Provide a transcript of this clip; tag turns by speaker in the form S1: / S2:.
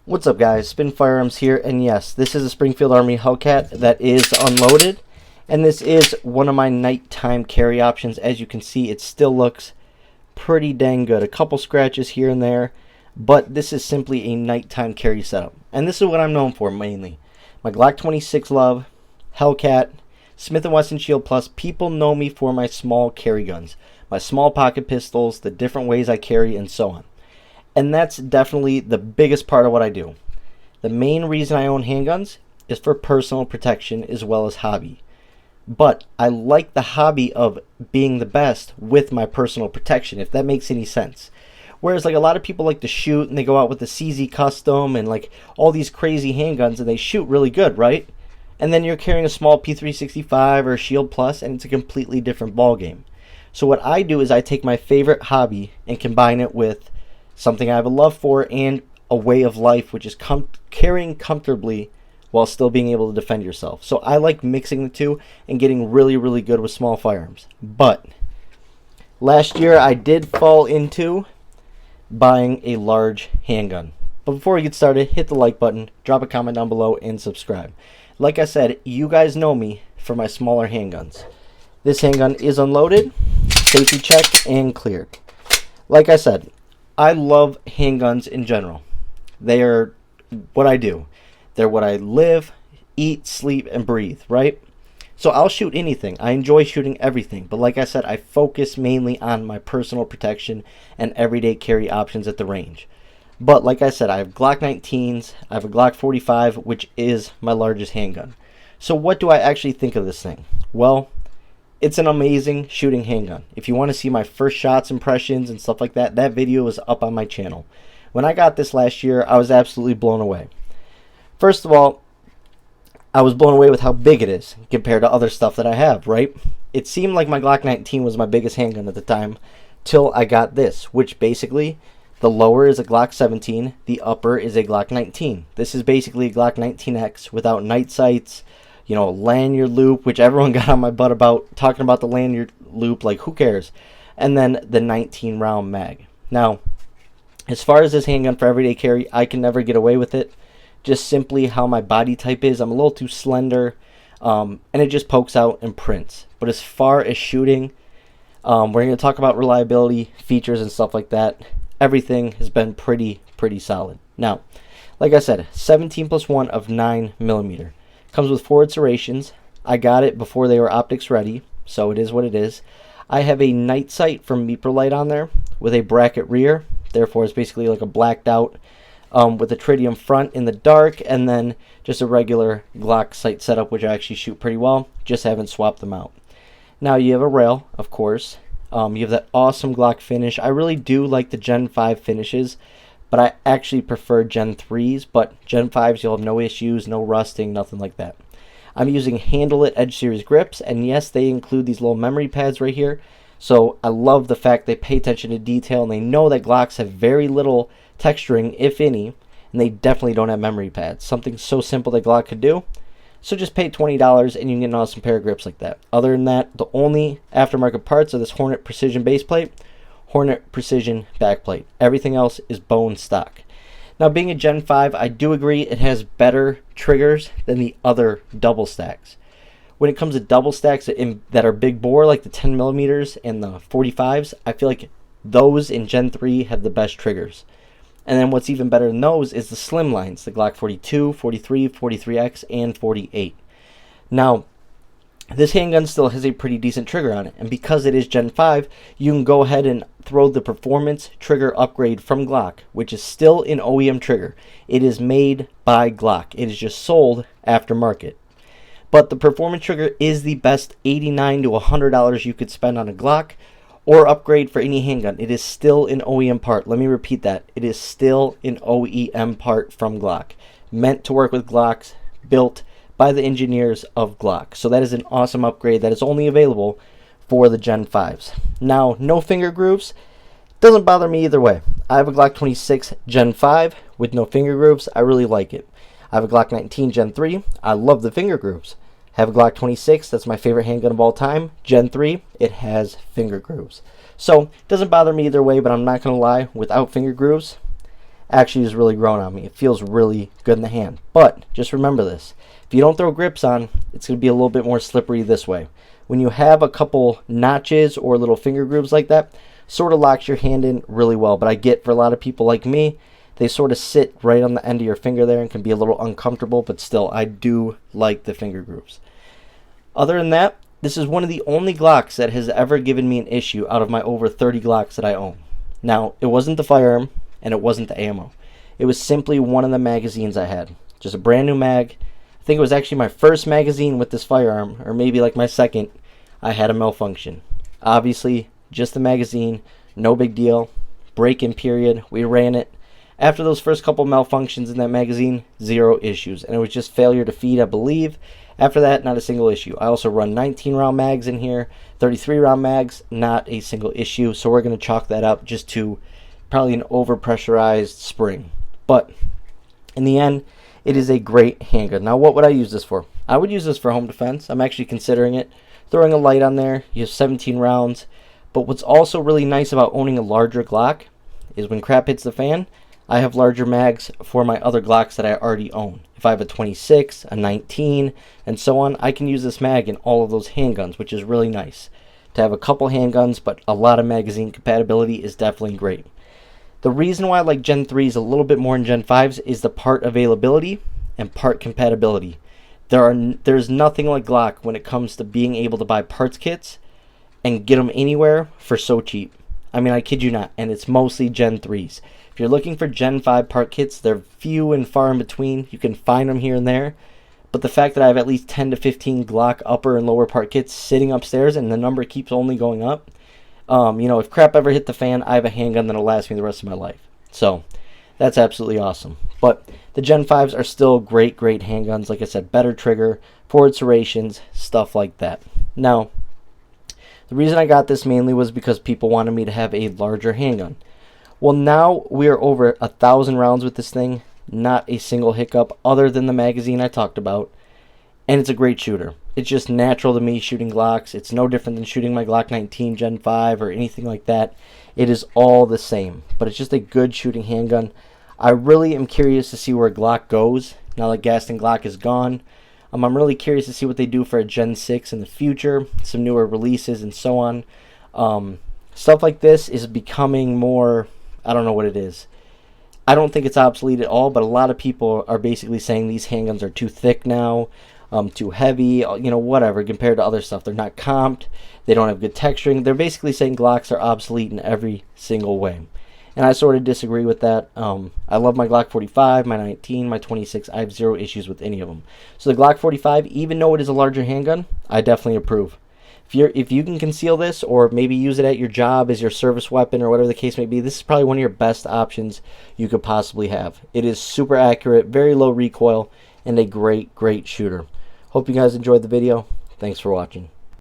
S1: What's up, guys? Spin Firearms here, and yes, this is a Springfield Army Hellcat that is unloaded, and this is one of my nighttime carry options. As you can see, it still looks pretty dang good. A couple scratches here and there, but this is simply a nighttime carry setup, and this is what I'm known for mainly. My Glock 26 love, Hellcat, Smith & Wesson Shield Plus. People know me for my small carry guns, my small pocket pistols, the different ways I carry, and so on. And that's definitely the biggest part of what I do. The main reason I own handguns is for personal protection as well as hobby. But I like the hobby of being the best with my personal protection, if that makes any sense. Whereas like a lot of people like to shoot and they go out with the CZ Custom and like all these crazy handguns and they shoot really good, right? And then you're carrying a small P365 or a Shield Plus and it's a completely different ballgame. So what I do is I take my favorite hobby and combine it with something I have a love for and a way of life, which is carrying comfortably while still being able to defend yourself. So I like mixing the two and getting really, really good with small firearms. But last year I did fall into buying a large handgun. But before we get started, hit the like button, drop a comment down below, and subscribe. Like I said, you guys know me for my smaller handguns. This handgun is unloaded, safety checked, and cleared. Like I said, I love handguns in general. They are what I do. They're what I live, eat, sleep, and breathe, right? So I'll shoot anything. I enjoy shooting everything. But like I said, I focus mainly on my personal protection and everyday carry options at the range. But like I said, I have Glock 19s. I have a Glock 45, which is my largest handgun. So what do I actually think of this thing? Well, it's an amazing shooting handgun. If you want to see my first shots, impressions, and stuff like that, that video is up on my channel. When I got this last year, I was absolutely blown away. First of all, I was blown away with how big it is compared to other stuff that I have, right? It seemed like my Glock 19 was my biggest handgun at the time, till I got this, which basically, the lower is a Glock 17, the upper is a Glock 19. This is basically a Glock 19X without night sights, you know, lanyard loop, which everyone got on my butt about, talking about the lanyard loop, like who cares? And then the 19 round mag. Now, as far as this handgun for everyday carry, I can never get away with it. Just simply how my body type is. I'm a little too slender, and it just pokes out and prints. But as far as shooting, we're going to talk about reliability, features, and stuff like that. Everything has been pretty solid. Now, like I said, 17+1 of 9mm. Comes with 4 serrations. I got it before they were optics ready, so it is what it is. I have a night sight from Meeperlite on there with a bracket rear. Therefore, it's basically like a blacked out with a tritium front in the dark, and then just a regular Glock sight setup, which I actually shoot pretty well. Just haven't swapped them out. Now you have a rail, of course. You have that awesome Glock finish. I really do like the Gen 5 finishes, but I actually prefer Gen 3s, but Gen 5s you'll have no issues, no rusting, nothing like that. I'm using Handle It Edge Series grips, and yes, they include these little memory pads right here. So I love the fact they pay attention to detail, and they know that Glocks have very little texturing, if any, and they definitely don't have memory pads. Something so simple that Glock could do. So just pay $20 and you can get an awesome pair of grips like that. Other than that, the only aftermarket parts are this Hornet Precision base plate, Hornet Precision backplate. Everything else is bone stock. Now, being a Gen 5, I do agree it has better triggers than the other double stacks. When it comes to double stacks that are big bore, like the 10mm and the 45s, I feel like those in Gen 3 have the best triggers. And then what's even better than those is the slim lines, the Glock 42, 43, 43X, and 48. Now, this handgun still has a pretty decent trigger on it, and because it is Gen 5, you can go ahead and throw the performance trigger upgrade from Glock, which is still an OEM trigger. It is made by Glock. It is just sold aftermarket. But the performance trigger is the best $89 to $100 you could spend on a Glock or upgrade for any handgun. It is still an OEM part. Let me repeat that. It is still an OEM part from Glock, meant to work with Glocks, built by the engineers of Glock. So that is an awesome upgrade that is only available for the Gen 5s. Now, no finger grooves. Doesn't bother me either way. I have a Glock 26 Gen 5 with no finger grooves. I really like it. I have a Glock 19 Gen 3. I love the finger grooves. I have a Glock 26. That's my favorite handgun of all time. Gen 3. It has finger grooves. So, it doesn't bother me either way, but I'm not going to lie. Without finger grooves, actually has really grown on me. It feels really good in the hand. But just remember this. If you don't throw grips on, it's going to be a little bit more slippery this way. When you have a couple notches or little finger grooves like that, sort of locks your hand in really well. But I get for a lot of people like me, they sort of sit right on the end of your finger there and can be a little uncomfortable, but still, I do like the finger grooves. Other than that, this is one of the only Glocks that has ever given me an issue out of my over 30 Glocks that I own. Now, it wasn't the firearm, and it wasn't the ammo. It was simply one of the magazines I had. Just a brand new mag. I think it was actually my first magazine with this firearm, or maybe like my second. I had a malfunction. Obviously, just the magazine, no big deal. Break-in period, we ran it. After those first couple malfunctions in that magazine, 0 issues. And it was just failure to feed, I believe. After that, not a single issue. I also run 19-round mags in here, 33-round mags, not a single issue. So we're going to chalk that up just to probably an overpressurized spring. But in the end, it is a great handgun. Now, what would I use this for? I would use this for home defense. I'm actually considering it. Throwing a light on there, you have 17 rounds. But what's also really nice about owning a larger Glock is when crap hits the fan, I have larger mags for my other Glocks that I already own. If I have a 26, a 19, and so on, I can use this mag in all of those handguns, which is really nice. To have a couple handguns, but a lot of magazine compatibility is definitely great. The reason why I like Gen 3s a little bit more than Gen 5s is the part availability and part compatibility. There's nothing like Glock when it comes to being able to buy parts kits and get them anywhere for so cheap. I mean, I kid you not, and it's mostly Gen 3s. If you're looking for Gen 5 part kits, they're few and far in between. You can find them here and there. But the fact that I have at least 10 to 15 Glock upper and lower part kits sitting upstairs and the number keeps only going up, if crap ever hit the fan, I have a handgun that'll last me the rest of my life. So that's absolutely awesome. But the Gen 5s are still great, great handguns. Like I said, better trigger, forward serrations, stuff like that. Now, the reason I got this mainly was because people wanted me to have a larger handgun. Well, now we are over 1,000 rounds with this thing. Not a single hiccup other than the magazine I talked about. And it's a great shooter. It's just natural to me shooting Glocks. It's no different than shooting my Glock 19 Gen 5 or anything like that. It is all the same. But it's just a good shooting handgun. I really am curious to see where Glock goes now that Gaston Glock is gone. I'm really curious to see what they do for a Gen 6 in the future. Some newer releases and so on. Stuff like this is becoming more... I don't know what it is. I don't think it's obsolete at all, but a lot of people are basically saying these handguns are too thick now, too heavy, whatever, compared to other stuff. They're not comped. They don't have good texturing. They're basically saying Glocks are obsolete in every single way. And I sort of disagree with that. I love my Glock 45, my 19, my 26. I have 0 issues with any of them. So the Glock 45, even though it is a larger handgun, I definitely approve. If you can conceal this or maybe use it at your job as your service weapon or whatever the case may be, this is probably one of your best options you could possibly have. It is super accurate, very low recoil, and a great, great shooter. Hope you guys enjoyed the video. Thanks for watching.